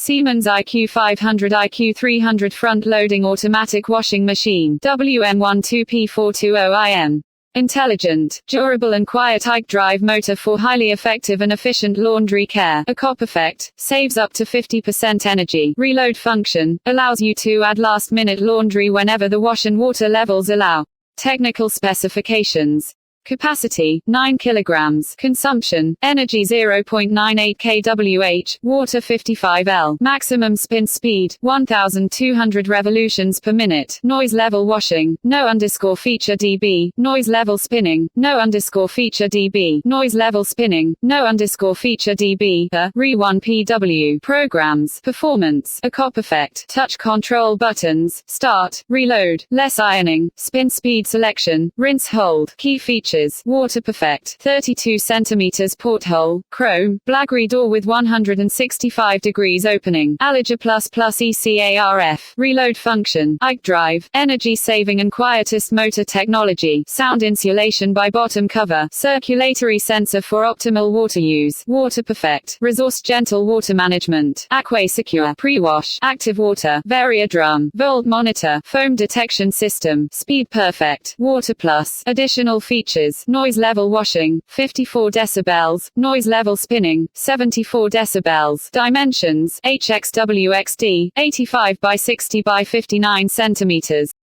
Siemens iQ500 iQ300 front-loading automatic washing machine, WM12P420IN. Intelligent, durable and quiet iQdrive motor for highly effective and efficient laundry care. EcoPerfect, saves up to 50% energy. Reload function, allows you to add last-minute laundry whenever the wash and water levels allow. Technical specifications. Capacity, 9 kilograms. Consumption, energy 0.98 kWh, water 55 L. Maximum spin speed, 1,200 revolutions per minute. Noise level washing, no_feature dB. Noise level spinning, no_feature dB. Noise level spinning, no_feature dB. Re1PW. Programs. Performance. EcoPerfect. Touch control buttons. Start, reload, less ironing, spin speed selection, rinse hold. Key features. WaterPerfect, 32 cm porthole, chrome, blackgrey door with 165 degrees opening, AllergyPlus ECARF, reload function, iQdrive, energy saving and quietest motor technology, sound insulation by bottom cover, circulatory sensor for optimal water use, WaterPerfect, resource gentle water management, AquaSecure, pre-wash, active water, VariaDrum, volt monitor, foam detection system, speed perfect, Water Plus, additional features. Noise level washing, 54 decibels, noise level spinning, 74 decibels, dimensions, HXWXD, 85 by 60 by 59 centimeters.